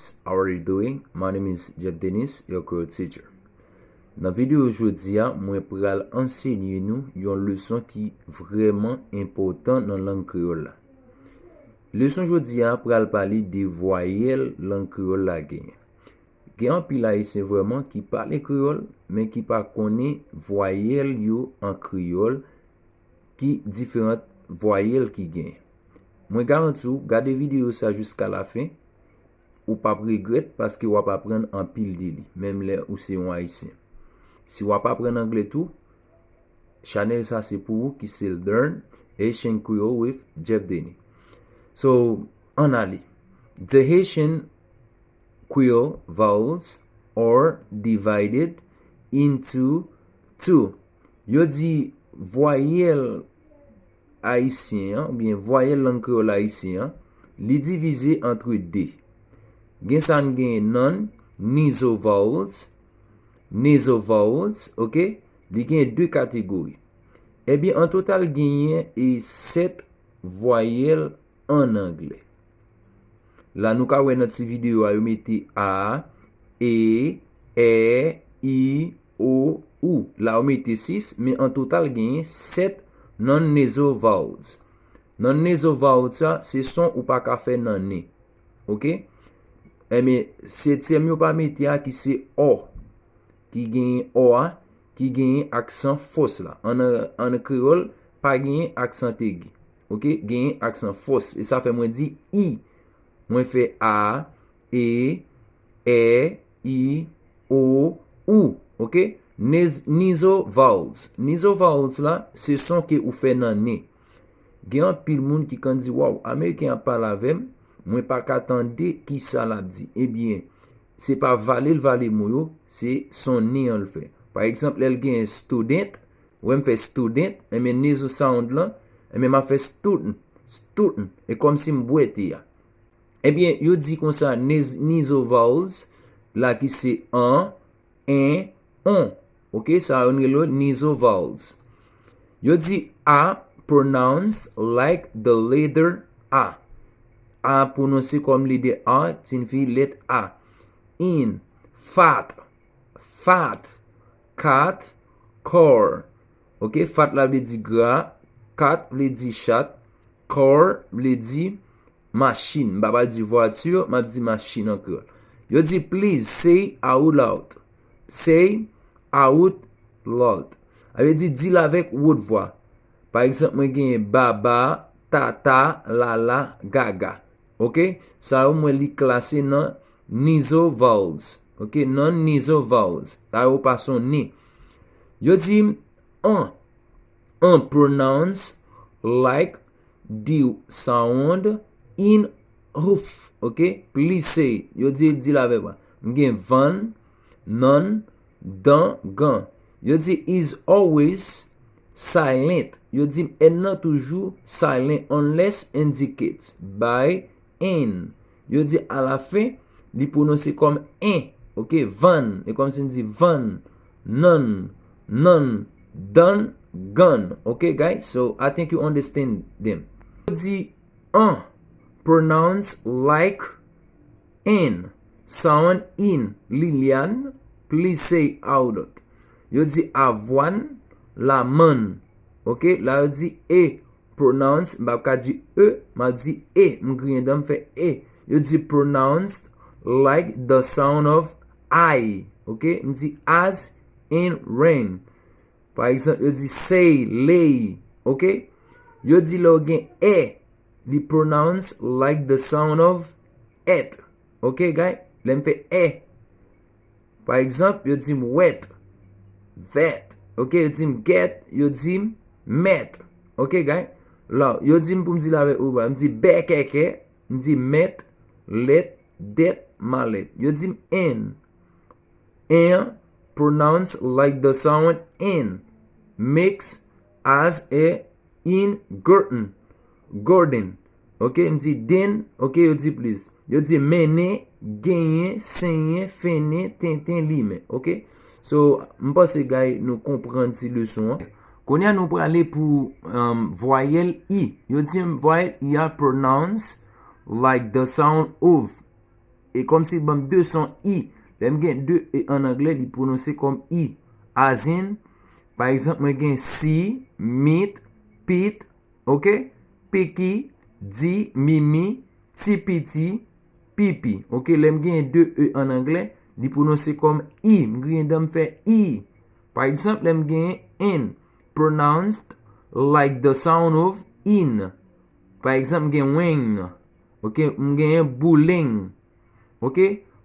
friends, how are you doing? My name is Jeff Dennis, your Creole teacher. Dans vidéo aujourd'hui, moi pral enseigner nous une leçon qui vraiment important dans langue créole. Leçon aujourd'hui pral parler des voyelles langue créole la gagne. Gen pile haïtien vraiment qui parle créole mais qui pas connaît voyelles yo en créole qui différentes voyelles qui gagne. Moi garantis ou garder vidéo ça jusqu'à la fin ou pas regret parce que ou pas apprendre en pile de même les ou c'est un haïtien. Si ou pas apprendre anglais tout, channel ça c'est pour vous qui c'est Learn Haitian Creole with Jeff Denny. So, on allait. The Haitian Creole vowels are divided into two. Yo dit voyelle haïtien ou bien voyelle langue créole haïtien, li divisé entre deux. Gen san gen non nasal vowels, ok? Li gen deux catégories. Eh bien, en total gen 7 voyelles en anglais. Là, nous ka wè notre vidéo a yo mette A, E, I, O, U. Là, on mette 6, mais en total gen 7 non-nasal vowels. Non-nasal vowels, ça, c'est son ou pas ka fait nan ne. Ok? Eh mais, septième yo pas mette a qui c'est O. Qui gen O a, qui gen accent fausse là. En créole, pas gen accent aigu. Ok? Gen accent fausse. Et ça fait moi dit I. Moi fait A, E, I, O, U. Ok? Nasal vowels. Nasal vowels là, c'est son que ou fait nan ne. Gen pile moun qui kan di wow, américain parle avec moi pas qu'attendre qui ça l'a dit. Eh bien, c'est pas valer mouyo, c'est son nez en le fait. Par exemple, elle gen student, ou me fait student, et mais nasal sound là, et mais m'a fait student, et comme si m'boite ya. Eh bien, yo dit comme ça nasal vowels là qui c'est un, on. OK, ça on est nasal vowels. Yo dit a pronounced like the letter A. A prononcé comme letter A signifie lettre A. In, fat, cat, car. OK, fat la veut dire gras, cat veut dire chat, car veut dire machine. M'pa dire voiture, m'a dit machine encore. Yo dit please say out loud. Say out loud. Avait dit dis avec haute voix. Par exemple, moi gen baba, tata, lala, gaga. OK? Ça ou moi li classé dans nasal vowels. OK? Non nasal vowels. Ça ou pas son ni. Yo dit on pronounce like the sound in hoof. OK? Please say. Yo dit la avec moi. M'gen van, non, dan, gan. Yo dit is always silent. Yo dit est not toujours silent unless indicated by n. Yo dit à la fin, li prononcer comme un. OK, van. Et comme si on dit van, non, dan, gun. OK, guys? So I think you understand them. Yo dit pronounce like n. Sound in. Lilian, please say out. Yo dit avoine, la man. OK, là yo dit e. Pronounce, m'a ka di e, m'a di e. M'grien dam fait e. Yo dit pronounced like the sound of I. OK, m'di as in rain. Par exemple, yo dit say, lay. OK, yo dit lo gen e. Li pronounce like the sound of et. OK, guys, lem fait e. Par exemple, yo dit wet. Vet. OK, yo dit get, yo dit met. OK, guys? Là, yo dit pour me dire avec ou ba, me dit bekeke, me dit met, let, det, malet. Yo dit n. N pronounce like the sound n. Mix as a in garden. OK, me dit den, OK, yo dit please. Yo dit mene, gagner, saigner, fene, tintin, lime. OK? So, m'pense gars nous comprendre cette leçon. Qu'on a nous pour aller pour voyelle I. Yo dit voyelle I are pronounced like the sound of. et comme si bon 200 i. Lem gen 2 e en anglais, li prononcer comme i. As in, par exemple, moi gen si, meet, pit, ok? Peki, di, mimi, tipiti, pipi. Ok, lem gen 2 e en anglais, li prononcer comme i. M'gen dam fait i. Par exemple, lem gen in, pronounced like the sound of in. Par exemple, gen wing. Ok, m'gen bowling. Ok,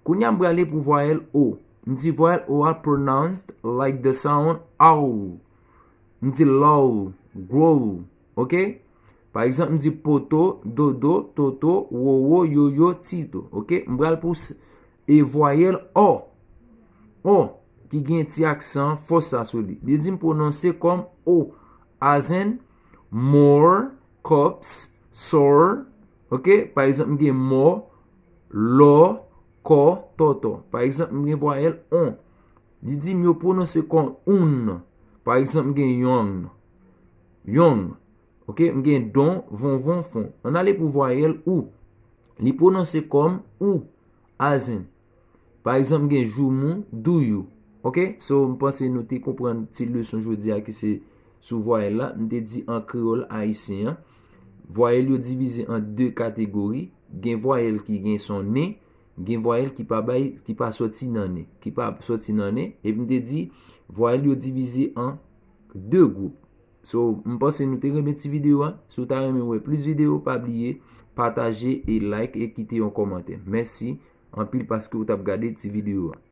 kounya m'brale pou voyelle o. M'di voyelle o are pronounced like the sound ow. M'di low, grow. Ok, par exemple, m'di poto, dodo, toto, wowo, yoyo, tito. Ok, m'brale pou e voyelle o. O, ki gen ti aksan fos sa sou li. Li di m'prononcer comme o. As in, more, cups, sore. Ok, par exemple, m'gen more, lo, ko, toto. Par exemple, m'gen voyelle on. Li di m'yo prononcer comme un. Par exemple, m'gen young. Young. Ok, m'gen don, von, fon. On ale pou voyelle ou. Li prononcer comme ou. As in. Par exemple, m'gen joumou, do you. Ok, so m'pense nou te kompren ti leçon jodi a ki se sou voyelle la. M'te di en créole haïtien. Voyelle yo divisé en deux catégories. Gen voyelle qui gen son nez, gen voyelle qui pas sorti nan nez, qui pas sorti nan nez. Et m'te di voyelle yo divisé en deux groupes. So m'pense nou te remet ti vidéo a. So ta remet wè plus vidéo, pas oublier partager et like et quitter un commentaire. Merci en pile parce que vous avez regardé ti vidéo a.